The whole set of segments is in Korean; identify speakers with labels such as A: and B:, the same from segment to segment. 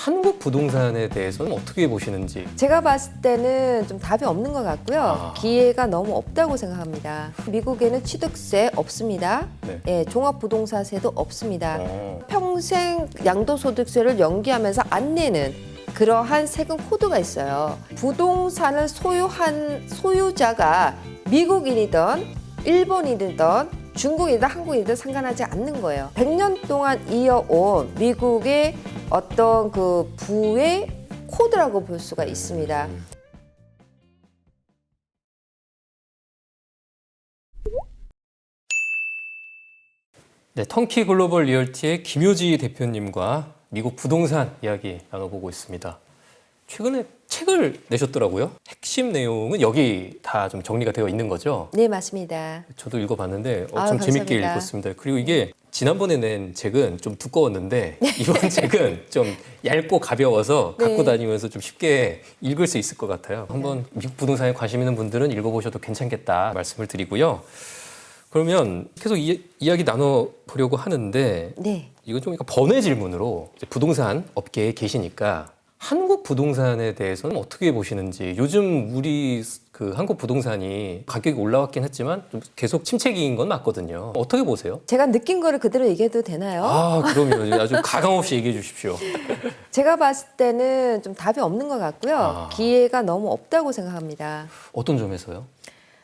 A: 한국 부동산에 대해서는 어떻게 보시는지.
B: 제가 봤을 때는 좀 답이 없는 것 같고요. 기회가 너무 없다고 생각합니다. 미국에는 취득세 없습니다.
A: 네.
B: 예, 종합부동산세도 없습니다.
A: 어.
B: 평생 양도소득세를 연기하면서 안 내는 그러한 세금 코드가 있어요. 부동산을 소유한 소유자가 미국인이든 일본인이든 중국이든 한국이든 상관하지 않는 거예요. 100년 동안 이어온 미국의 어떤 그 부의 코드라고 볼 수가 있습니다.
A: 네, 턴키 글로벌 리얼티의 김효지 대표님과 미국 부동산 이야기 나눠보고 있습니다. 최근에 책을 내셨더라고요. 핵심 내용은 여기 다 좀 정리가 되어 있는 거죠?
B: 네, 맞습니다.
A: 저도 읽어봤는데 참
B: 감사합니다.
A: 재밌게 읽었습니다. 그리고 이게 지난번에 낸 책은 좀 두꺼웠는데 이번 책은 좀 얇고 가벼워서
B: 네.
A: 갖고 다니면서 좀 쉽게 읽을 수 있을 것 같아요. 한번 미국 부동산에 관심 있는 분들은 읽어보셔도 괜찮겠다 말씀을 드리고요. 그러면 계속 이야기 나눠보려고 하는데
B: 네.
A: 이건 좀 번외 질문으로 이제 부동산 업계에 계시니까 한국 부동산에 대해서는 어떻게 보시는지. 요즘 우리 그 한국 부동산이 가격이 올라왔긴 했지만 좀 계속 침체기인 건 맞거든요. 어떻게 보세요?
B: 제가 느낀 거를 그대로 얘기해도 되나요?
A: 그러면 아주 가감 없이 얘기해 주십시오.
B: 제가 봤을 때는 좀 답이 없는 것 같고요. 기회가 너무 없다고 생각합니다.
A: 어떤 점에서요?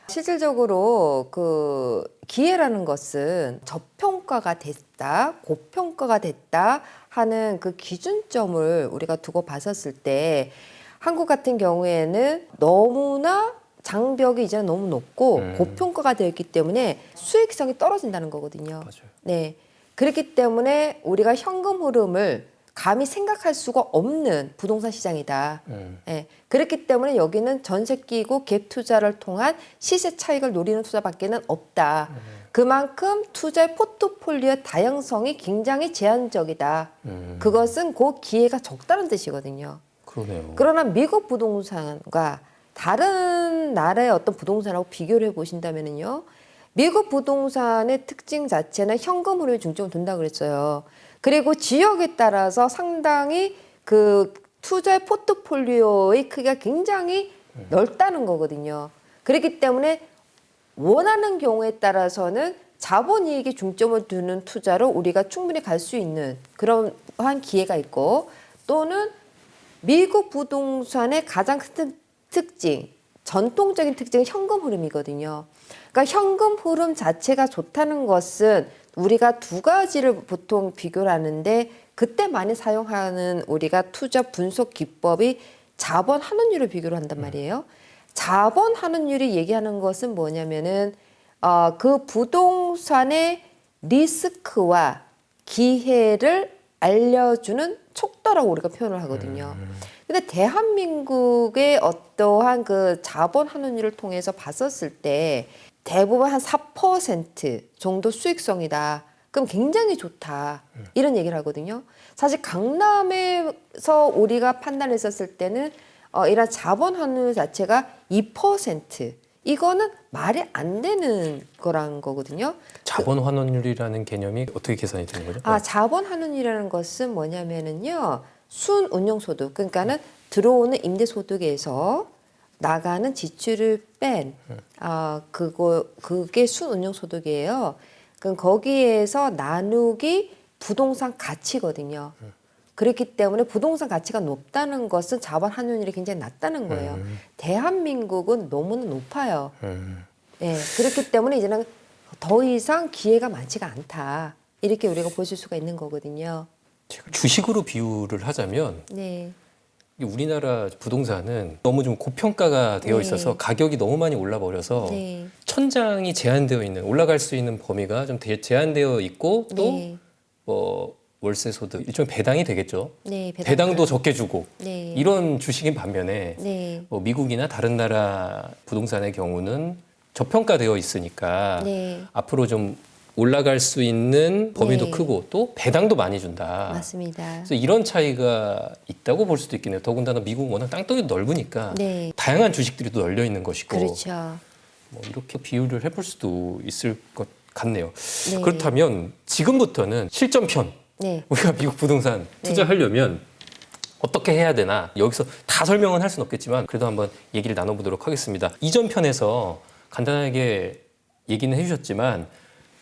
B: 실질적으로 그 기회라는 것은 저평가가 됐다, 고평가가 됐다 하는 그 기준점을 우리가 두고 봤었을 때 한국 같은 경우에는 너무나 장벽이 이제는 너무 높고 고평가가 되어 있기 때문에 수익성이 떨어진다는 거거든요.
A: 맞아요.
B: 네. 그렇기 때문에 우리가 현금 흐름을 감히 생각할 수가 없는 부동산 시장이다. 예. 그렇기 때문에 여기는 전세 끼고 갭 투자를 통한 시세 차익을 노리는 투자밖에는 없다. 그만큼 투자의 포트폴리오의 다양성이 굉장히 제한적이다. 그것은 그 기회가 적다는 뜻이거든요.
A: 그러네요.
B: 그러나 미국 부동산과 다른 나라의 어떤 부동산하고 비교를 해보신다면요. 미국 부동산의 특징 자체는 현금 흐름에 중점을 둔다 그랬어요. 그리고 지역에 따라서 상당히 그 투자의 포트폴리오의 크기가 굉장히 넓다는 거거든요. 그렇기 때문에 원하는 경우에 따라서는 자본이익에 중점을 두는 투자로 우리가 충분히 갈 수 있는 그런 기회가 있고, 또는 미국 부동산의 가장 큰 특징, 전통적인 특징은 현금 흐름이거든요. 그러니까 현금 흐름 자체가 좋다는 것은 우리가 두 가지를 보통 비교를 하는데, 그때 많이 사용하는 우리가 투자 분석 기법이 자본 환원율을 비교를 한단 말이에요. 자본 환원율이 얘기하는 것은 뭐냐면은 그 부동산의 리스크와 기회를 알려주는 촉도라고 우리가 표현을 하거든요. 근데 대한민국의 어떠한 그 자본 환원율을 통해서 봤었을 때 대부분 한 4% 정도 수익성이다. 그럼 굉장히 좋다. 이런 얘기를 하거든요. 사실 강남에서 우리가 판단했었을 때는 이런 자본 환율 자체가 2%. 이거는 말이 안 되는 거란 거거든요.
A: 자본 환원율이라는 개념이 어떻게 계산이 되는 거죠?
B: 자본 환원이라는 것은 뭐냐면은요. 순 운용 소득. 그러니까는 들어오는 임대 소득에서 나가는 지출을 뺀 그게 순 운용 소득이에요. 그럼 거기에서 나누기 부동산 가치거든요. 그렇기 때문에 부동산 가치가 높다는 것은 자본 환원율이 굉장히 낮다는 거예요. 대한민국은 너무나 높아요. 예, 그렇기 때문에 이제는 더 이상 기회가 많지가 않다. 이렇게 우리가 보실 수가 있는 거거든요.
A: 제가 주식으로 비유를 하자면
B: 네.
A: 우리나라 부동산은 너무 좀 고평가가 되어 있어서 가격이 너무 많이 올라 버려서
B: 네.
A: 천장이 제한되어 있는, 올라갈 수 있는 범위가 좀 제한되어 있고, 또
B: 네.
A: 뭐 월세 소득 일종의 배당이 되겠죠.
B: 네,
A: 배당도 적게 주고
B: 네.
A: 이런 주식인 반면에
B: 네.
A: 뭐 미국이나 다른 나라 부동산의 경우는 저평가되어 있으니까
B: 네.
A: 앞으로 좀 올라갈 수 있는 범위도
B: 네.
A: 크고 또 배당도 많이 준다.
B: 맞습니다.
A: 그래서 이런 차이가 있다고 볼 수도 있겠네요. 더군다나 미국은 워낙 땅덩이도 넓으니까
B: 네.
A: 다양한 주식들이 또 널려 있는 것이고,
B: 그렇죠.
A: 뭐 이렇게 비유를 해볼 수도 있을 것 같네요.
B: 네.
A: 그렇다면 지금부터는 실전편,
B: 네.
A: 우리가 미국 부동산 투자하려면 어떻게 해야 되나 여기서 다 설명은 할 수는 없겠지만 그래도 한번 얘기를 나눠보도록 하겠습니다. 이전 편에서 간단하게 얘기는 해주셨지만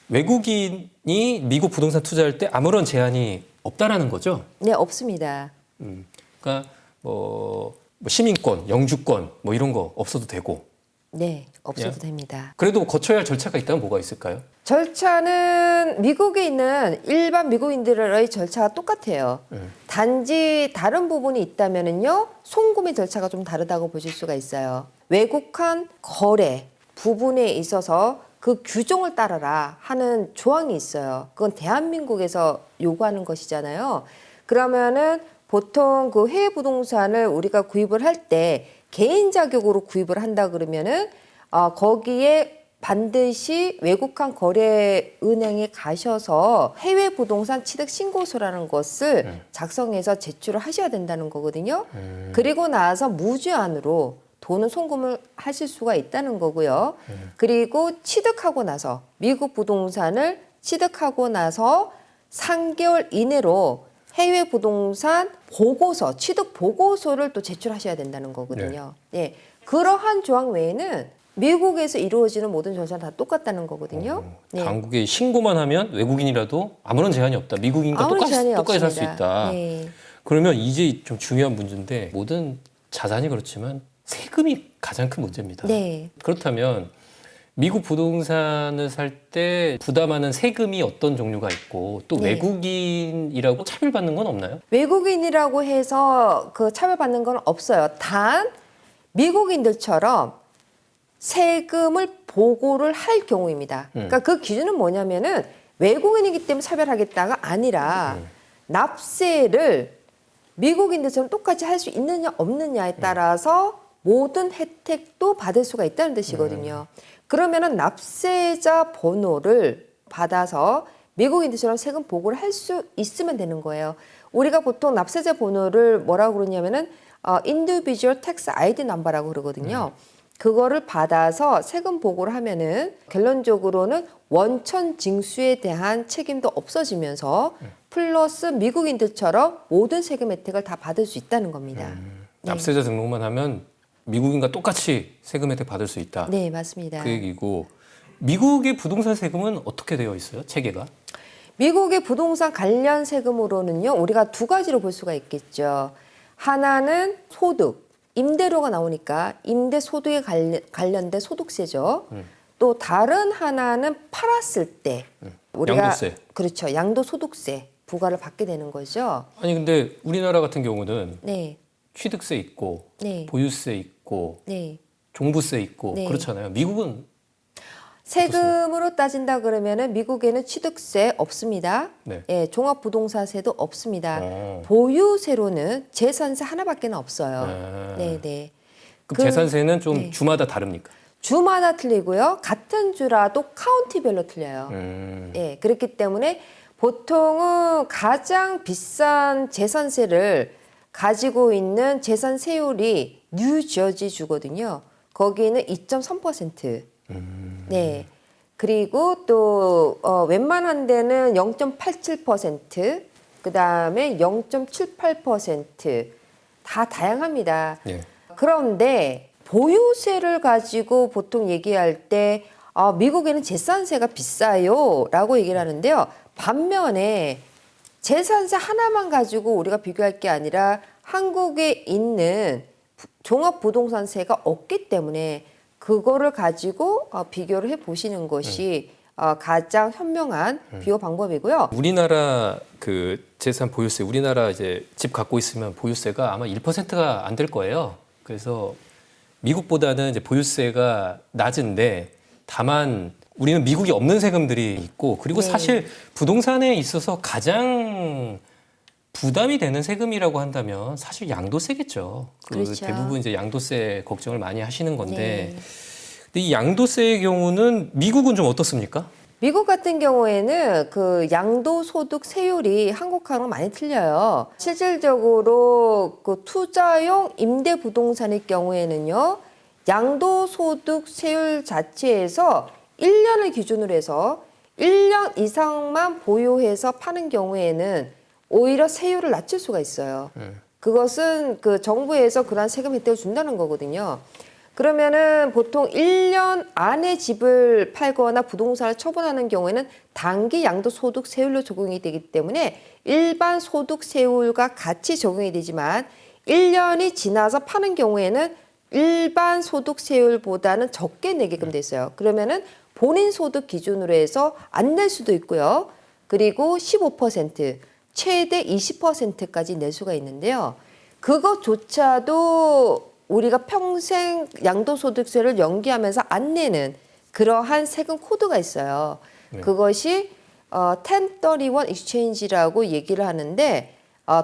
A: 외국인이 미국 부동산 투자할 때 아무런 제한이 없다라는 거죠.
B: 네, 없습니다.
A: 그러니까 뭐 시민권, 영주권 뭐 이런 거 없어도 되고.
B: 네, 없어도
A: 예.
B: 됩니다.
A: 그래도 거쳐야 할 절차가 있다면 뭐가 있을까요?
B: 절차는 미국에 있는 일반 미국인들의 절차가 똑같아요. 단지 다른 부분이 있다면은요, 송금의 절차가 좀 다르다고 보실 수가 있어요. 외국한 거래 부분에 있어서 그 규정을 따라라 하는 조항이 있어요. 그건 대한민국에서 요구하는 것이잖아요. 그러면은 보통 그 해외 부동산을 우리가 구입을 할 때 개인 자격으로 구입을 한다 그러면은 거기에 반드시 외국한 거래 은행에 가셔서 해외 부동산 취득 신고서라는 것을 작성해서 제출을 하셔야 된다는 거거든요. 그리고 나서 무제한으로 돈은 송금을 하실 수가 있다는 거고요. 그리고 취득하고 나서 미국 부동산을 취득하고 나서 3개월 이내로 해외 부동산 보고서, 취득 보고서를 또 제출하셔야 된다는 거거든요. 네. 그러한 조항 외에는 미국에서 이루어지는 모든 절차는 다 똑같다는 거거든요. 네.
A: 당국에 신고만 하면 외국인이라도 아무런 제한이 없다. 미국인과
B: 아무런 제한이
A: 똑같이 살 수
B: 없습니다.
A: 있다.
B: 네.
A: 그러면 이제 좀 중요한 문제인데 모든 자산이 그렇지만 세금이 가장 큰 문제입니다.
B: 네.
A: 그렇다면 미국 부동산을 살 때 부담하는 세금이 어떤 종류가 있고 또
B: 네.
A: 외국인이라고 차별받는 건 없나요?
B: 외국인이라고 해서 그 차별받는 건 없어요. 단 미국인들처럼 세금을 보고를 할 경우입니다. 그러니까 그 기준은 뭐냐면은 외국인이기 때문에 차별하겠다가 아니라 납세를 미국인들처럼 똑같이 할 수 있느냐 없느냐에 따라서 모든 혜택도 받을 수가 있다는 뜻이거든요. 그러면은 납세자 번호를 받아서 미국인들처럼 세금 보고를 할 수 있으면 되는 거예요. 우리가 보통 납세자 번호를 뭐라고 그러냐면은 individual tax ID number라고 그러거든요. 그거를 받아서 세금 보고를 하면은 결론적으로는 원천 징수에 대한 책임도 없어지면서 플러스 미국인들처럼 모든 세금 혜택을 다 받을 수 있다는 겁니다. 네.
A: 납세자 등록만 하면 미국인과 똑같이 세금 혜택 받을 수 있다.
B: 네, 맞습니다.
A: 그 얘기고 미국의 부동산 세금은 어떻게 되어 있어요? 체계가?
B: 미국의 부동산 관련 세금으로는요, 우리가 두 가지로 볼 수가 있겠죠. 하나는 소득, 임대료가 나오니까 임대 소득에 관련된 소득세죠. 또 다른 하나는 팔았을 때 우리가
A: 양도세.
B: 그렇죠, 양도소득세 부과를 받게 되는 거죠.
A: 아니 근데 우리나라 같은 경우는
B: 네,
A: 취득세 있고
B: 네,
A: 보유세 있고
B: 네.
A: 종부세 있고
B: 네.
A: 그렇잖아요. 미국은
B: 세금으로 따진다 그러면은 미국에는 취득세 없습니다.
A: 네.
B: 예, 종합부동산세도 없습니다.
A: 어.
B: 보유세로는 재산세 하나밖에는 없어요. 네, 네.
A: 그럼 재산세는 좀
B: 네.
A: 주마다 다릅니까?
B: 주마다 틀리고요. 같은 주라도 카운티별로 틀려요. 예, 그렇기 때문에 보통은 가장 비싼 재산세를 가지고 있는 재산세율이 뉴저지 주거든요. 거기는 2.3%. 네. 그리고 또 웬만한 데는 0.87%, 그다음에 0.78%, 다 다양합니다.
A: 예.
B: 그런데 보유세를 가지고 보통 얘기할 때 미국에는 재산세가 비싸요라고 얘기를 하는데요. 반면에 재산세 하나만 가지고 우리가 비교할 게 아니라 한국에 있는 종합부동산세가 없기 때문에 그거를 가지고 비교를 해 보시는 것이 가장 현명한 비교 방법이고요.
A: 우리나라 그 재산 보유세, 우리나라 이제 집 갖고 있으면 보유세가 아마 1%가 안 될 거예요. 그래서 미국보다는 이제 보유세가 낮은데 다만 우리는 미국이 없는 세금들이 있고 그리고
B: 네.
A: 사실 부동산에 있어서 가장 부담이 되는 세금이라고 한다면 사실 양도세겠죠.
B: 그렇죠.
A: 대부분 이제 양도세 걱정을 많이 하시는 건데
B: 네.
A: 근데 이 양도세의 경우는 미국은 좀 어떻습니까?
B: 미국 같은 경우에는 그 양도소득 세율이 한국하고는 많이 틀려요. 실질적으로 그 투자용 임대 부동산의 경우에는요, 양도소득 세율 자체에서 1년을 기준으로 해서 1년 이상만 보유해서 파는 경우에는 오히려 세율을 낮출 수가 있어요. 그것은 그 정부에서 그러한 세금 혜택을 준다는 거거든요. 그러면은 보통 1년 안에 집을 팔거나 부동산을 처분하는 경우에는 단기 양도소득세율로 적용이 되기 때문에 일반 소득세율과 같이 적용이 되지만 1년이 지나서 파는 경우에는 일반 소득세율보다는 적게 내게끔 됐어요. 그러면은 본인 소득 기준으로 해서 안 낼 수도 있고요. 그리고 15%, 최대 20%까지 낼 수가 있는데요. 그것조차도 우리가 평생 양도소득세를 연기하면서 안 내는 그러한 세금 코드가 있어요.
A: 네.
B: 그것이 1031 exchange라고 얘기를 하는데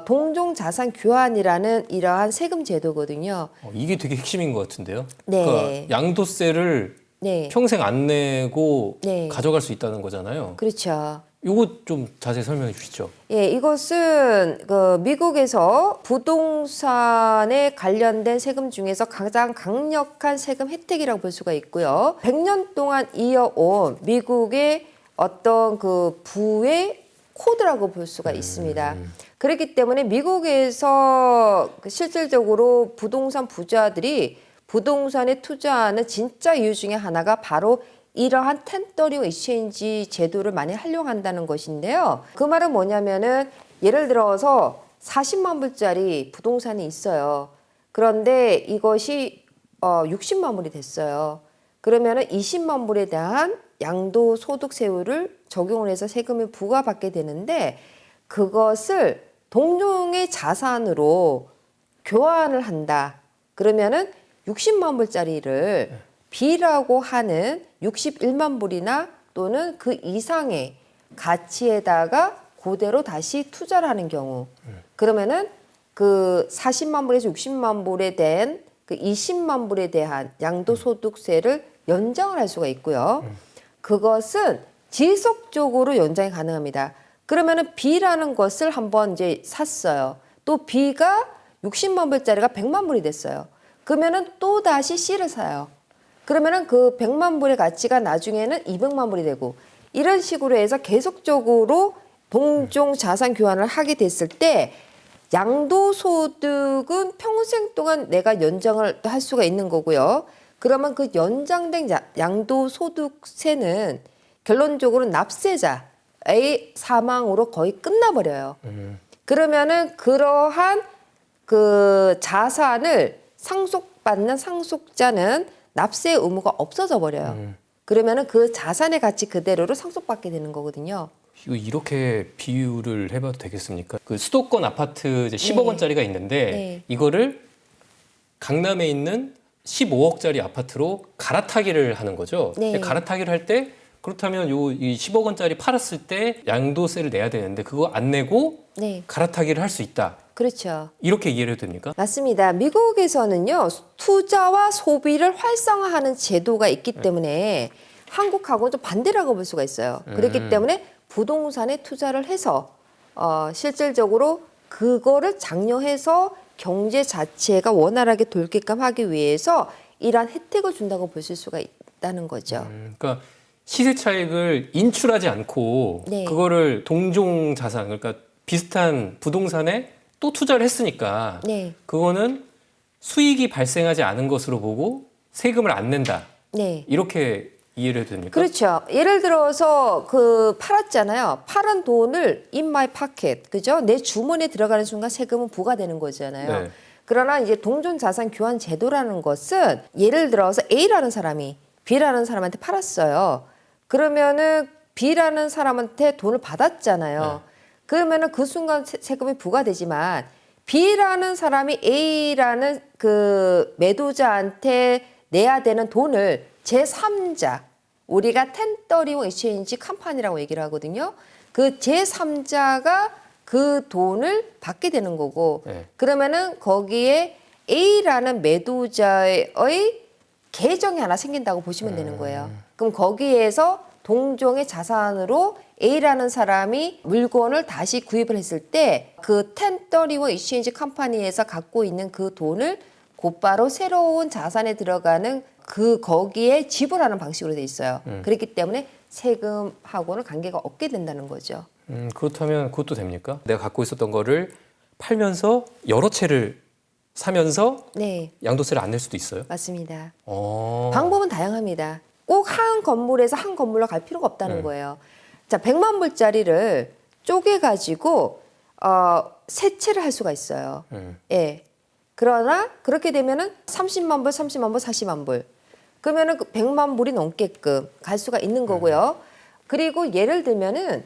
B: 동종자산 교환이라는 이러한 세금 제도거든요.
A: 이게 되게 핵심인 것 같은데요.
B: 네.
A: 그러니까 양도세를
B: 네,
A: 평생 안 내고
B: 네.
A: 가져갈 수 있다는 거잖아요.
B: 그렇죠.
A: 요거 좀 자세히 설명해 주시죠.
B: 예, 이것은 그 미국에서 부동산에 관련된 세금 중에서 가장 강력한 세금 혜택이라고 볼 수가 있고요. 100년 동안 이어온 미국의 어떤 그 부의 코드라고 볼 수가 있습니다. 그렇기 때문에 미국에서 실질적으로 부동산 부자들이 부동산에 투자하는 진짜 이유 중에 하나가 바로 이러한 1031 exchange 제도를 많이 활용한다는 것인데요. 그 말은 뭐냐면은 예를 들어서 40만 불짜리 부동산이 있어요. 그런데 이것이 60만 불이 됐어요. 그러면은 20만 불에 대한 양도소득세율을 적용을 해서 세금을 부과받게 되는데 그것을 동종의 자산으로 교환을 한다. 그러면은 60만 불짜리를 B라고 하는 61만 불이나 또는 그 이상의 가치에다가 그대로 다시 투자를 하는 경우 그러면은 그 40만 불에서 60만 불에 대한 그 20만 불에 대한 양도소득세를 연장을 할 수가 있고요. 그것은 지속적으로 연장이 가능합니다. 그러면은 B라는 것을 한번 이제 샀어요. 또 B가 60만 불짜리가 100만 불이 됐어요. 그러면은 또 다시 C를 사요. 그러면은 그 100만 불의 가치가 나중에는 200만 불이 되고 이런 식으로 해서 계속적으로 동종 자산 교환을 하게 됐을 때 양도소득은 평생 동안 내가 연장을 할 수가 있는 거고요. 그러면 그 연장된 양도소득세는 결론적으로 납세자의 사망으로 거의 끝나버려요. 그러면은 그러한 그 자산을 상속받는 상속자는 납세 의무가 없어져 버려요. 그러면은 그 자산의 가치 그대로를 상속받게 되는 거거든요.
A: 이거 이렇게 비유를 해봐도 되겠습니까? 그 수도권 아파트 이제 10억 원짜리가 있는데
B: 네.
A: 이거를 강남에 있는 15억짜리 아파트로 갈아타기를 하는 거죠.
B: 네.
A: 갈아타기를 할 때 그렇다면 이 10억 원짜리 팔았을 때 양도세를 내야 되는데 그거 안 내고
B: 네,
A: 갈아타기를 할 수 있다.
B: 그렇죠.
A: 이렇게 이해를 해도 됩니까?
B: 맞습니다. 미국에서는요, 투자와 소비를 활성화하는 제도가 있기 때문에 한국하고는 좀 반대라고 볼 수가 있어요. 그렇기 때문에 부동산에 투자를 해서 실질적으로 그거를 장려해서 경제 자체가 원활하게 돌게끔 하기 위해서 이러한 혜택을 준다고 보실 수가 있다는 거죠.
A: 그러니까 시세 차익을 인출하지 않고
B: 네.
A: 그거를 동종 자산, 그러니까 비슷한 부동산에 또 투자를 했으니까
B: 네,
A: 그거는 수익이 발생하지 않은 것으로 보고 세금을 안 낸다.
B: 네.
A: 이렇게 이해를 해도 됩니까?
B: 그렇죠. 예를 들어서 그 팔았잖아요. 팔은 돈을 in my pocket, 그죠? 내 주머니에 들어가는 순간 세금은 부과되는 거잖아요.
A: 네.
B: 그러나 이제 동종 자산 교환 제도라는 것은 예를 들어서 A라는 사람이 B라는 사람한테 팔았어요. 그러면은 B라는 사람한테 돈을 받았잖아요. 그러면은 그 순간 세금이 부과되지만 B라는 사람이 A라는 그 매도자한테 내야 되는 돈을 제3자, 우리가 1031 exchange 컴퍼니라고 얘기를 하거든요. 그 제3자가 그 돈을 받게 되는 거고,
A: 네.
B: 그러면은 거기에 A라는 매도자의 계정이 하나 생긴다고 보시면 되는 거예요. 그럼 거기에서 동종의 자산으로 A라는 사람이 물건을 다시 구입을 했을 때 그 1031 exchange 컴퍼니에서 갖고 있는 그 돈을 곧바로 새로운 자산에 들어가는 그 거기에 지불하는 방식으로 돼 있어요. 그렇기 때문에 세금하고는 관계가 없게 된다는 거죠.
A: 그렇다면 그것도 됩니까? 내가 갖고 있었던 거를 팔면서 여러 채를 사면서
B: 네,
A: 양도세를 안 낼 수도 있어요.
B: 맞습니다.
A: 방법
B: 방법은 다양합니다. 꼭 한 건물에서 한 건물로 갈 필요가 없다는
A: 네.
B: 거예요. 자, 100만 불짜리를 쪼개 가지고 세 채를 할 수가 있어요. 예. 그러나 그렇게 되면은 30만 불, 30만 불, 40만 불. 그러면은 그 100만 불이 넘게끔 갈 수가 있는 거고요. 그리고 예를 들면은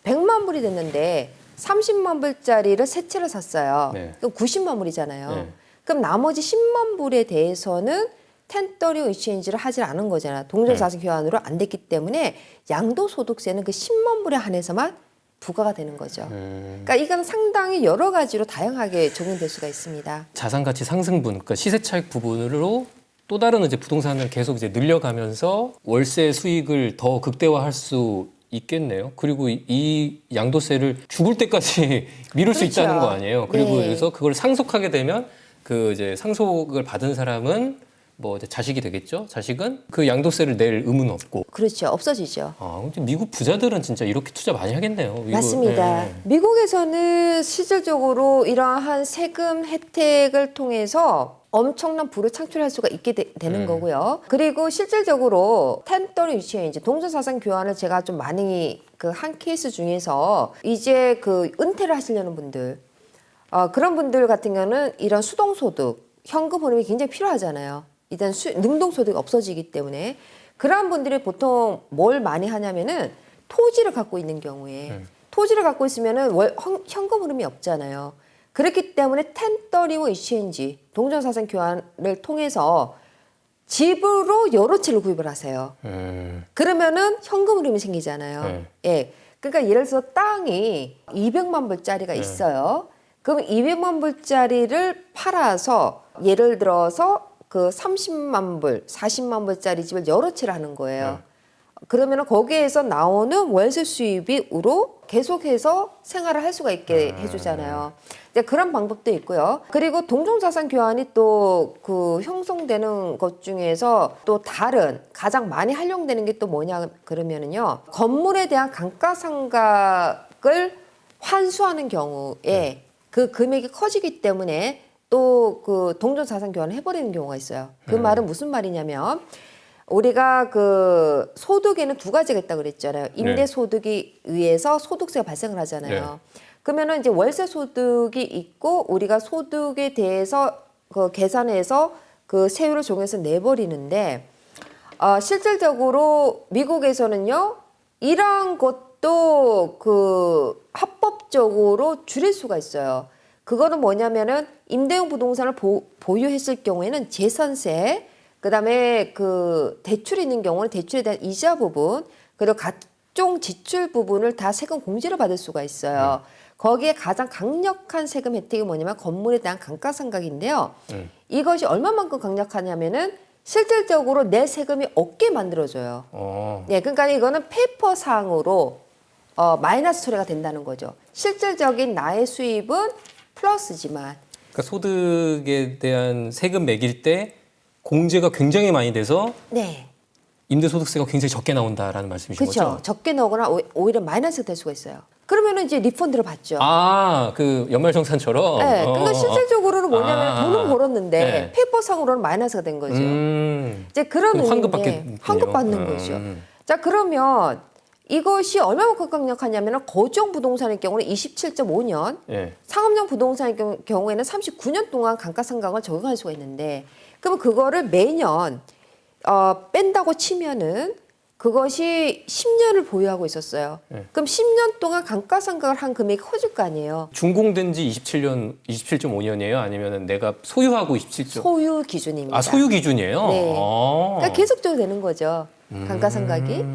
B: 100만 불이 됐는데 30만 불짜리를 세 채를 샀어요.
A: 네.
B: 그럼 90만 불이잖아요.
A: 네.
B: 그럼 나머지 10만 불에 대해서는 1030 이슈인지를 하지 않은 거잖아. 동전자산 교환으로 안 됐기 때문에 양도소득세는 그 10만 불에 한해서만 부과가 되는 거죠. 그러니까 이건 상당히 여러 가지로 다양하게 적용될 수가 있습니다.
A: 자산 가치 상승분, 그러니까 시세 차익 부분으로 또 다른 이제 부동산을 계속 이제 늘려가면서 월세 수익을 더 극대화할 수 있겠네요. 그리고 이 양도세를 죽을 때까지 미룰 수
B: 그렇죠.
A: 있다는 거 아니에요. 그리고
B: 네.
A: 그래서 그걸 상속하게 되면 그 이제 상속을 받은 사람은 뭐 이제 자식이 되겠죠. 자식은 그 양도세를 낼 의무는 없고.
B: 그렇죠. 없어지죠.
A: 근데 미국 부자들은 진짜 이렇게 투자 많이 하겠네요. 미국,
B: 맞습니다.
A: 네.
B: 미국에서는 실질적으로 이러한 세금 혜택을 통해서 엄청난 부를 창출할 수가 있게 되는 거고요. 그리고 실질적으로 1030 이슈인지 동전자산 교환을 제가 좀 많이 그 한 케이스 중에서 이제 그 은퇴를 하시려는 분들 그런 분들 같은 경우는 이런 수동소득, 현금 흐름이 굉장히 필요하잖아요. 일단 능동소득이 없어지기 때문에 그러한 분들이 보통 뭘 많이 하냐면은 토지를 갖고 있는 경우에 토지를 갖고 있으면은 현금 흐름이 없잖아요. 그렇기 때문에 1030 이슈인지 동전자산 교환을 통해서 집으로 여러 채를 구입을 하세요. 그러면은 현금 흐름이 생기잖아요. 예. 그러니까 예를 들어서 땅이 200만 불짜리가 있어요. 그럼 200만 불짜리를 팔아서 예를 들어서 그 30만 불, 40만 불짜리 집을 여러 채를 하는 거예요. 그러면 거기에서 나오는 월세 수입으로 계속해서 생활을 할 수가 있게 해주잖아요. 이제 그런 방법도 있고요. 그리고 동종자산 교환이 또 그 형성되는 것 중에서 또 다른 가장 많이 활용되는 게 또 뭐냐 그러면은요. 건물에 대한 감가상각을 환수하는 경우에 그 금액이 커지기 때문에 또 그 동전자산 교환을 해버리는 경우가 있어요. 그 말은 무슨 말이냐면 우리가 그 소득에는 두 가지가 있다고 그랬잖아요. 임대 소득에 의해서 소득세가 발생을 하잖아요. 그러면은 이제 월세 소득이 있고 우리가 소득에 대해서 그 계산해서 그 세율을 적용해서 내버리는데 실질적으로 미국에서는요 이러한 것도 그 합법적으로 줄일 수가 있어요. 그거는 뭐냐면은 임대용 부동산을 보유했을 경우에는 재산세, 그다음에 그 대출이 있는 경우는 대출에 대한 이자 부분, 그리고 각종 지출 부분을 다 세금 공제를 받을 수가 있어요. 거기에 가장 강력한 세금 혜택이 뭐냐면 건물에 대한 감가상각인데요. 이것이 얼마만큼 강력하냐면은 실질적으로 내 세금이 없게 만들어줘요. 네, 그러니까 이거는 페이퍼상으로 마이너스 처리가 된다는 거죠. 실질적인 나의 수입은 플러스지만.
A: 그러니까 소득에 대한 세금 매길 때 공제가 굉장히 많이 돼서
B: 네.
A: 임대소득세가 굉장히 적게 나온다라는 말씀이신
B: 그렇죠.
A: 거죠?
B: 적게 나오거나 오히려 마이너스가 될 수가 있어요. 그러면은 이제 리펀드를 받죠.
A: 그 연말정산처럼?
B: 네. 그러니까 실질적으로는 뭐냐면 돈은 벌었는데
A: 네.
B: 페이퍼상으로는 마이너스가 된 거죠. 이제 그런
A: 그럼
B: 의미인데 환급 받는 거죠. 자, 그러면 이것이 얼마만큼 강력하냐면 거주형 부동산의 경우는 27.5년, 상업용 부동산의 경우에는 39년 동안 감가상각을 적용할 수가 있는데 그러면 그거를 매년 뺀다고 치면은 그것이 10년을 보유하고 있었어요. 그럼 10년 동안 감가상각을 한 금액이 커질 거 아니에요.
A: 준공된 지 27.5년이에요? 아니면 내가 소유하고 27점?
B: 소유 기준입니다.
A: 소유 기준이에요?
B: 네. 그러니까 계속적으로 되는 거죠. 감가상각이.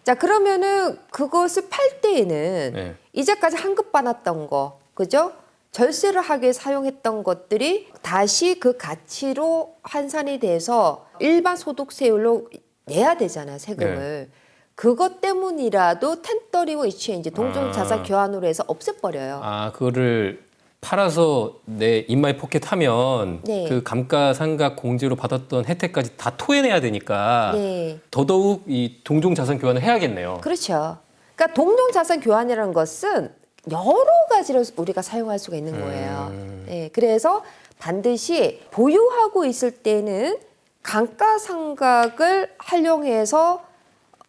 B: 자, 그러면은 그것을 팔 때에는 이제까지 환급받았던 거, 그죠? 절세를 하기 위해 사용했던 것들이 다시 그 가치로 환산이 돼서 일반 소득세율로 내야 되잖아요, 세금을. 그것 때문이라도 1030 이슈인지 동종자산 교환으로 해서 없애버려요.
A: 그거를 팔아서 내 인마이 포켓 하면 그 감가상각 공제로 받았던 혜택까지 다 토해내야 되니까 더더욱 이 동종자산 교환을 해야겠네요.
B: 그렇죠. 그러니까 동종자산 교환이라는 것은 여러 가지로 우리가 사용할 수가 있는 거예요. 네, 그래서 반드시 보유하고 있을 때는 감가상각을 활용해서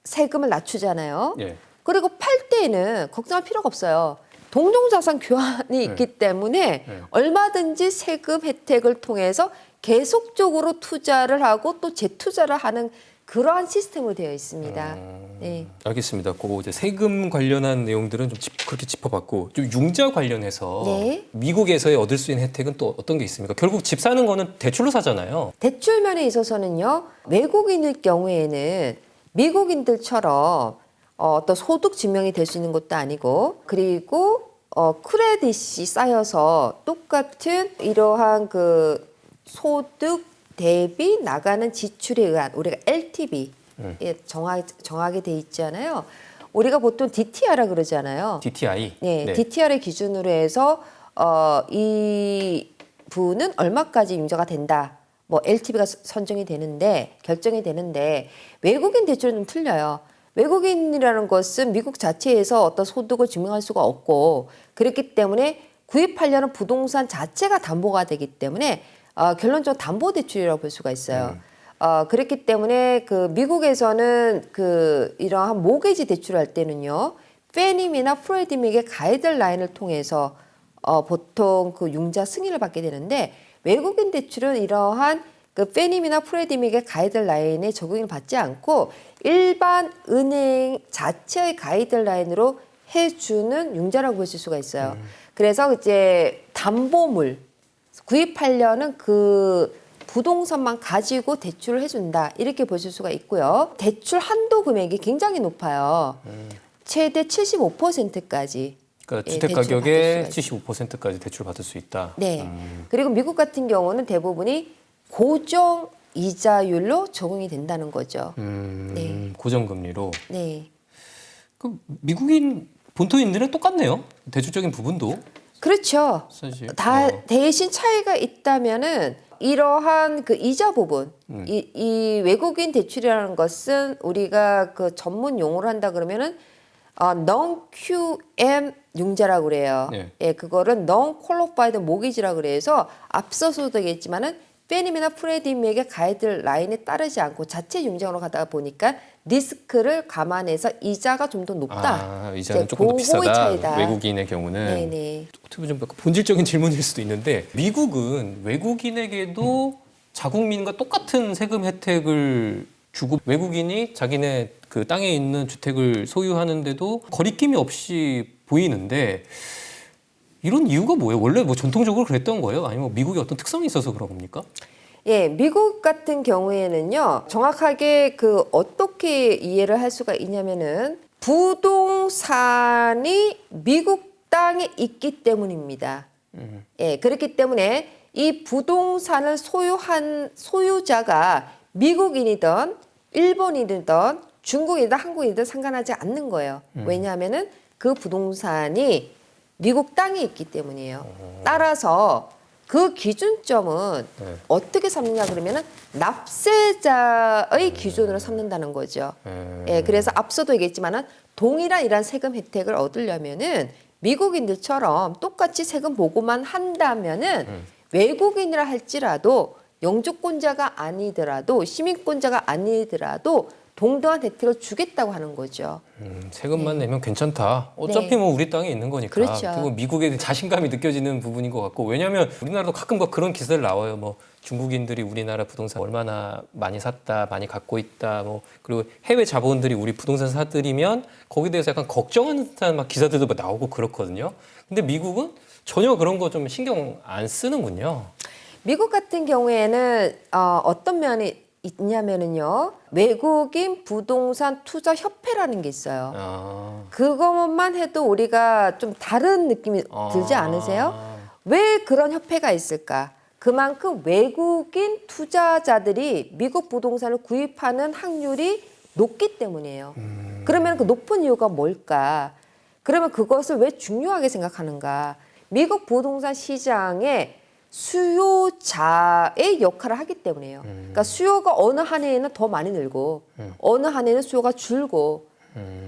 B: 세금을 낮추잖아요.
A: 예.
B: 그리고 팔 때는 걱정할 필요가 없어요. 동종자산 교환이 있기 때문에 얼마든지 세금 혜택을 통해서 계속적으로 투자를 하고 또 재투자를 하는 그러한 시스템으로 되어 있습니다. 네.
A: 알겠습니다. 그 이제 세금 관련한 내용들은 좀 그렇게 짚어봤고, 좀 융자 관련해서
B: 네.
A: 미국에서의 얻을 수 있는 혜택은 또 어떤 게 있습니까? 결국 집 사는 거는 대출로 사잖아요.
B: 대출 면에 있어서는요, 외국인일 경우에는 미국인들처럼 어떤 소득 증명이 될 수 있는 것도 아니고, 그리고 크레딧이 쌓여서 똑같은 이러한 그 소득 대비 나가는 지출에 의한 우리가 LTV 에 정하게 돼 있잖아요. 우리가 보통 DTR라 그러잖아요.
A: DTI.
B: 네, DTR을 기준으로 해서 이 부는 얼마까지 융자가 된다. 뭐 LTV가 선정이 되는데 결정이 되는데 외국인 대출은 좀 틀려요. 외국인이라는 것은 미국 자체에서 어떤 소득을 증명할 수가 없고 그렇기 때문에 구입하려는 부동산 자체가 담보가 되기 때문에 결론적으로 담보대출이라고 볼 수가 있어요. 그렇기 때문에 그 미국에서는 그 이러한 모기지 대출을 할 때는요, 페니미나 프레디맥의 가이드라인을 통해서 보통 그 융자 승인을 받게 되는데 외국인 대출은 이러한 그 페니미나 프레디맥의 가이드라인에 적용을 받지 않고 일반 은행 자체의 가이드라인으로 해주는 융자라고 보실 수가 있어요. 그래서 이제 담보물 구입하려는 그 부동산만 가지고 대출을 해준다 이렇게 보실 수가 있고요. 대출 한도 금액이 굉장히 높아요. 최대 75%까지.
A: 그러니까
B: 예,
A: 주택
B: 대출
A: 가격의
B: 받을 수가
A: 75%까지 대출 받을 수 있다.
B: 네. 그리고 미국 같은 경우는 대부분이 고정 이자율로 적용이 된다는 거죠. 네.
A: 고정금리로.
B: 네.
A: 그 미국인 본토인들은 똑같네요. 대출적인 부분도
B: 그렇죠.
A: 사실.
B: 대신 차이가 있다면은 이러한 그 이자 부분, 이 외국인 대출이라는 것은 우리가 그 전문 용어로 한다 그러면은 non-QM 융자라고 그래요.
A: 네.
B: 예, 그거를 non-qualified mortgage라고 그래서 앞서서도 얘기했지만은 페니미나 프레디맥의 가이드라인에 따르지 않고 자체 융자로 가다 보니까 리스크를 감안해서 이자가 좀 더 높다.
A: 이자는 조금 더
B: 그거의
A: 비싸다.
B: 차이다.
A: 외국인의 경우는.
B: 네네.
A: 어떻게 보면 좀 약간 본질적인 질문일 수도 있는데 미국은 외국인에게도 자국민과 똑같은 세금 혜택을 주고 외국인이 자기네 그 땅에 있는 주택을 소유하는데도 거리낌이 없이 보이는데 이런 이유가 뭐예요? 원래 뭐 전통적으로 그랬던 거예요? 아니면 미국의 어떤 특성이 있어서 그런 겁니까?
B: 예, 미국 같은 경우에는요, 정확하게 그 어떻게 이해를 할 수가 있냐면은 부동산이 미국 땅에 있기 때문입니다. 예, 그렇기 때문에 이 부동산을 소유한 소유자가 미국인이든 일본인이든 중국이든 한국이든 상관하지 않는 거예요. 왜냐하면은 그 부동산이 미국 땅에 있기 때문이에요. 따라서 그 기준점은 어떻게 삼느냐 그러면은 납세자의 기준으로 삼는다는 거죠. 예, 그래서 앞서도 얘기했지만은 동일한 이런 세금 혜택을 얻으려면은 미국인들처럼 똑같이 세금 보고만 한다면은 외국인이라 할지라도 영주권자가 아니더라도 시민권자가 아니더라도 동등한 혜택을 주겠다고 하는 거죠.
A: 세금만 내면 괜찮다. 어차피
B: 네.
A: 뭐 우리 땅에 있는 거니까.
B: 그렇죠.
A: 그리고 미국에 자신감이 느껴지는 부분인 것 같고 왜냐하면 우리나라도 가끔 뭐 그런 기사들 나와요. 뭐 중국인들이 우리나라 부동산 얼마나 많이 샀다, 많이 갖고 있다. 뭐 그리고 해외 자본들이 우리 부동산 사들이면 거기에 대해서 약간 걱정하는 듯한 막 기사들도 막 나오고 그렇거든요. 근데 미국은 전혀 그런 거 좀 신경 안 쓰는군요.
B: 미국 같은 경우에는 어떤 면이 있냐면은요, 외국인 부동산 투자 협회라는 게 있어요. 그것만 해도 우리가 좀 다른 느낌이 들지 않으세요? 왜 그런 협회가 있을까? 그만큼 외국인 투자자들이 미국 부동산을 구입하는 확률이 높기 때문이에요. 그러면 그 높은 이유가 뭘까? 그러면 그것을 왜 중요하게 생각하는가? 미국 부동산 시장에 수요자의 역할을 하기 때문이에요. 그러니까 수요가 어느 한 해에는 더 많이 늘고 어느 한 해는 수요가 줄고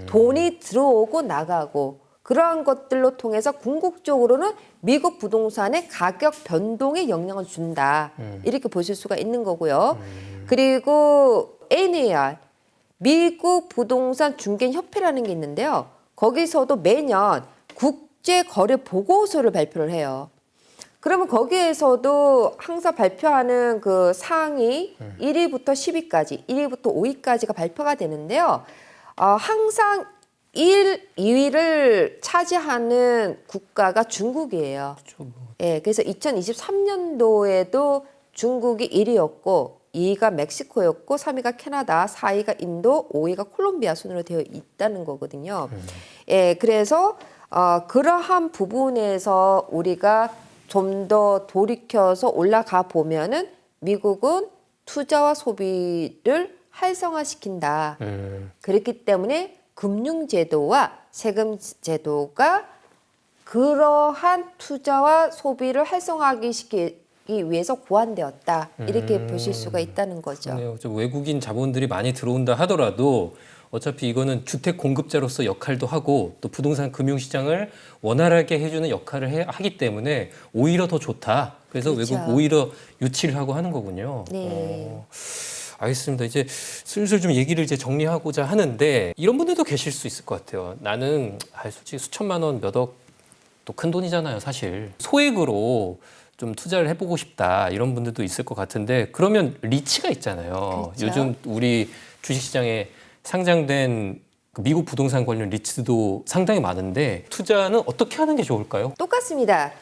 B: 돈이 들어오고 나가고 그러한 것들로 통해서 궁극적으로는 미국 부동산의 가격 변동에 영향을 준다. 이렇게 보실 수가 있는 거고요. 그리고 NAR, 미국 부동산 중개협회라는 게 있는데요. 거기서도 매년 국제 거래 보고서를 발표를 해요. 그러면 거기에서도 항상 발표하는 그 상위 1위부터 10위까지, 1위부터 5위까지가 발표가 되는데요. 항상 2위를 차지하는 국가가 중국이에요. 예, 그래서 2023년도에도 중국이 1위였고 2위가 멕시코였고 3위가 캐나다, 4위가 인도, 5위가 콜롬비아 순으로 되어 있다는 거거든요. 예, 그래서 그러한 부분에서 우리가 좀 더 돌이켜서 올라가 보면은 미국은 투자와 소비를 활성화시킨다. 그렇기 때문에 금융제도와 세금제도가 그러한 투자와 소비를 활성화시키기 위해서 고안되었다. 이렇게 보실 수가 있다는 거죠.
A: 그러네요. 좀 외국인 자본들이 많이 들어온다 하더라도 어차피 이거는 주택 공급자로서 역할도 하고 또 부동산 금융시장을 원활하게 해주는 역할을 하기 때문에 오히려 더 좋다. 그래서
B: 그렇죠.
A: 외국 오히려 유치를 하고 하는 거군요.
B: 네.
A: 알겠습니다. 이제 슬슬 좀 얘기를 이제 정리하고자 하는데 이런 분들도 계실 수 있을 것 같아요. 나는 솔직히 수천만 원, 몇 억 또 큰 돈이잖아요, 사실. 소액으로 좀 투자를 해보고 싶다 이런 분들도 있을 것 같은데 그러면 리츠가 있잖아요.
B: 그렇죠.
A: 요즘 우리 주식시장에 상장된 그 미국 부동산 관련 리츠도 상당히 많은데 투자는 어떻게 하는 게 좋을까요?
B: 똑같습니다.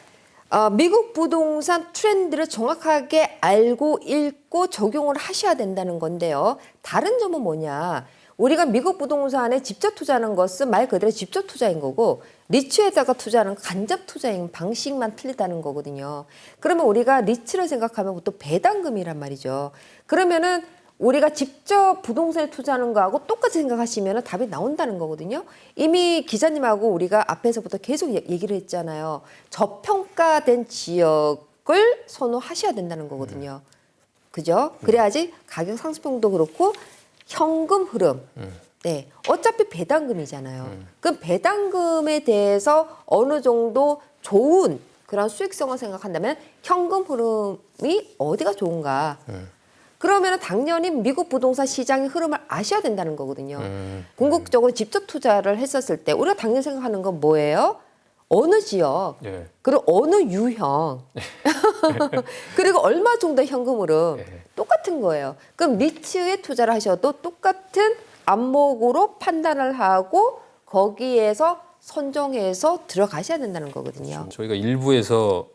B: 미국 부동산 트렌드를 정확하게 알고 읽고 적용을 하셔야 된다는 건데요. 다른 점은 뭐냐? 우리가 미국 부동산에 직접 투자하는 것은 말 그대로 직접 투자인 거고 리츠에다가 투자하는 간접 투자인 방식만 틀리다는 거거든요. 그러면 우리가 리츠를 생각하면 보통 배당금이란 말이죠. 그러면은 우리가 직접 부동산에 투자하는 거하고 똑같이 생각하시면 답이 나온다는 거거든요. 이미 기자님하고 우리가 앞에서부터 계속 얘기를 했잖아요. 저평가된 지역을 선호하셔야 된다는 거거든요. 그죠? 그래야지 가격 상승폭도 그렇고 현금 흐름. 네. 어차피 배당금이잖아요. 그럼 배당금에 대해서 어느 정도 좋은 그런 수익성을 생각한다면 현금 흐름이 어디가 좋은가? 그러면 당연히 미국 부동산 시장의 흐름을 아셔야 된다는 거거든요. 궁극적으로 직접 투자를 했었을 때 우리가 당연히 생각하는 건 뭐예요? 어느 지역,
A: 네.
B: 그리고 어느 유형, 그리고 얼마 정도 현금 흐름 똑같은 거예요. 그럼 리츠에 투자를 하셔도 똑같은 안목으로 판단을 하고 거기에서 선정해서 들어가셔야 된다는 거거든요.
A: 저희가 일부에서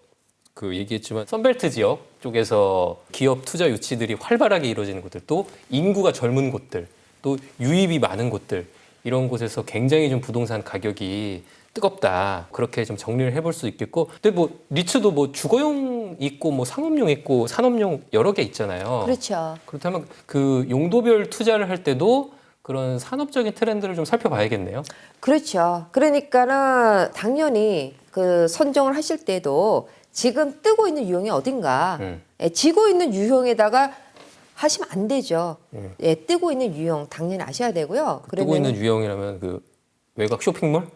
A: 그 얘기했지만 선벨트 지역 쪽에서 기업 투자 유치들이 활발하게 이루어지는 곳들, 또 인구가 젊은 곳들, 또 유입이 많은 곳들 이런 곳에서 굉장히 좀 부동산 가격이 뜨겁다. 그렇게 좀 정리를 해볼 수 있겠고, 근데 뭐 리츠도 뭐 주거용 있고 뭐 상업용 있고 산업용 여러 개 있잖아요.
B: 그렇죠.
A: 그렇다면 그 용도별 투자를 할 때도 그런 산업적인 트렌드를 좀 살펴봐야겠네요.
B: 그렇죠. 그러니까는 당연히 그 선정을 하실 때도 지금 뜨고 있는 유형이 어딘가, 지고 있는 유형에다가 하시면 안 되죠. 예, 뜨고 있는 유형 당연히 아셔야 되고요.
A: 뜨고 있는 유형이라면 그 외곽 쇼핑몰?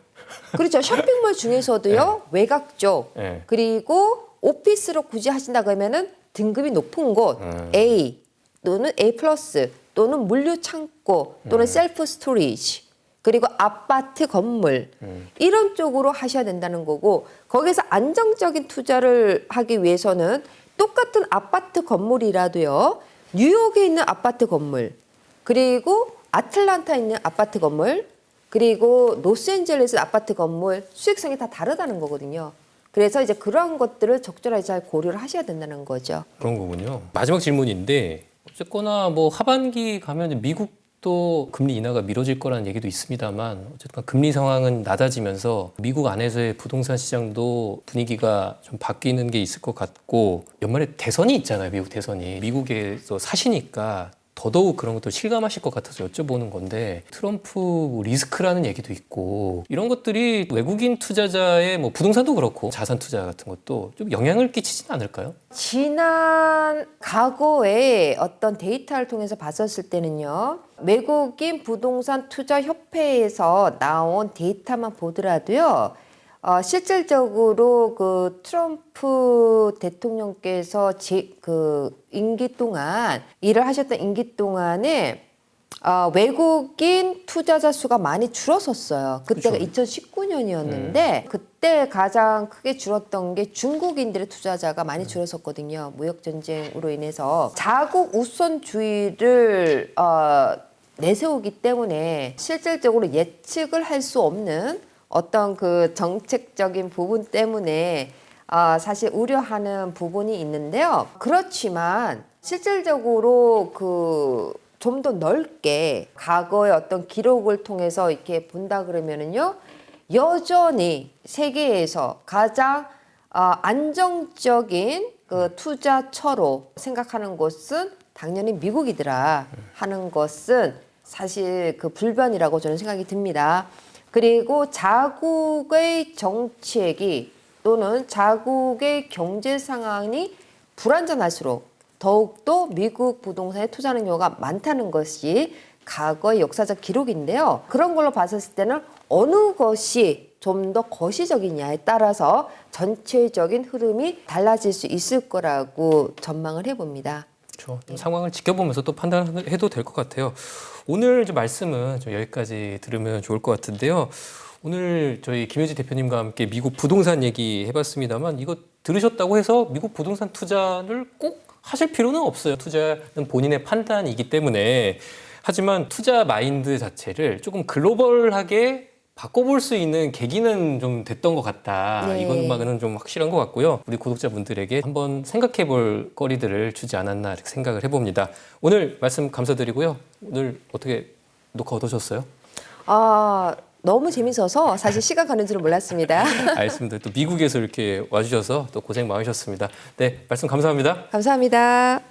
B: 그렇죠. 쇼핑몰 중에서도요, 외곽 쪽, 그리고 오피스로 굳이 하신다 그러면은 등급이 높은 곳, A 또는 A 플러스 또는 물류 창고 또는 셀프 스토리지, 그리고 아파트 건물 이런 쪽으로 하셔야 된다는 거고, 거기서 안정적인 투자를 하기 위해서는 똑같은 아파트 건물이라도요, 뉴욕에 있는 아파트 건물, 그리고 아틀란타에 있는 아파트 건물, 그리고 로스앤젤레스 아파트 건물 수익성이 다 다르다는 거거든요. 그래서 이제 그러한 것들을 적절하게 잘 고려를 하셔야 된다는 거죠.
A: 그런 거군요. 마지막 질문인데 어쨌거나 뭐 하반기 가면 미국도 금리 인하가 미뤄질 거라는 얘기도 있습니다만 어쨌든 금리 상황은 낮아지면서 미국 안에서의 부동산 시장도 분위기가 좀 바뀌는 게 있을 것 같고, 연말에 대선이 있잖아요. 미국 대선이. 미국에서 사시니까 더더욱 그런 것도 실감하실 것 같아서 여쭤보는 건데 트럼프 리스크라는 얘기도 있고 이런 것들이 외국인 투자자의 뭐 부동산도 그렇고 자산 투자 같은 것도 좀 영향을 끼치지는 않을까요?
B: 지난 과거에 어떤 데이터를 통해서 봤었을 때는요. 외국인 부동산 투자 협회에서 나온 데이터만 보더라도요. 실질적으로 그 트럼프 대통령께서 그 임기 동안 일을 하셨던 임기 동안에 외국인 투자자 수가 많이 줄었었어요. 그때가
A: 그렇죠.
B: 2019년이었는데 그때 가장 크게 줄었던 게 중국인들의 투자자가 많이 줄었었거든요. 무역 전쟁으로 인해서 자국 우선주의를 내세우기 때문에 실질적으로 예측을 할 수 없는 어떤 그 정책적인 부분 때문에 사실 우려하는 부분이 있는데요. 그렇지만 실질적으로 그 좀 더 넓게 과거의 어떤 기록을 통해서 이렇게 본다 그러면은요. 여전히 세계에서 가장 안정적인 그 투자처로 생각하는 곳은 당연히 미국이더라 하는 것은 사실 그 불변이라고 저는 생각이 듭니다. 그리고 자국의 정책이 또는 자국의 경제 상황이 불안정할수록 더욱더 미국 부동산에 투자하는 경우가 많다는 것이 과거의 역사적 기록인데요. 그런 걸로 봤을 때는 어느 것이 좀 더 거시적이냐에 따라서 전체적인 흐름이 달라질 수 있을 거라고 전망을 해봅니다.
A: 그렇죠. 좀 상황을 지켜보면서 또 판단해도 될 것 같아요. 오늘 좀 말씀은 좀 여기까지 들으면 좋을 것 같은데요. 오늘 저희 김효지 대표님과 함께 미국 부동산 얘기 해봤습니다만 이거 들으셨다고 해서 미국 부동산 투자를 꼭 하실 필요는 없어요. 투자는 본인의 판단이기 때문에. 하지만 투자 마인드 자체를 조금 글로벌하게 바꿔볼 수 있는 계기는 좀 됐던 것 같다.
B: 네.
A: 이것만은 좀 확실한 것 같고요. 우리 구독자분들에게 한번 생각해 볼 거리들을 주지 않았나 이렇게 생각을 해봅니다. 오늘 말씀 감사드리고요. 오늘 어떻게 녹화 어떠셨어요?
B: 너무 재밌어서 사실 시간 가는 줄은 몰랐습니다.
A: 알겠습니다. 또 미국에서 이렇게 와주셔서 또 고생 많으셨습니다. 네, 말씀 감사합니다.
B: 감사합니다.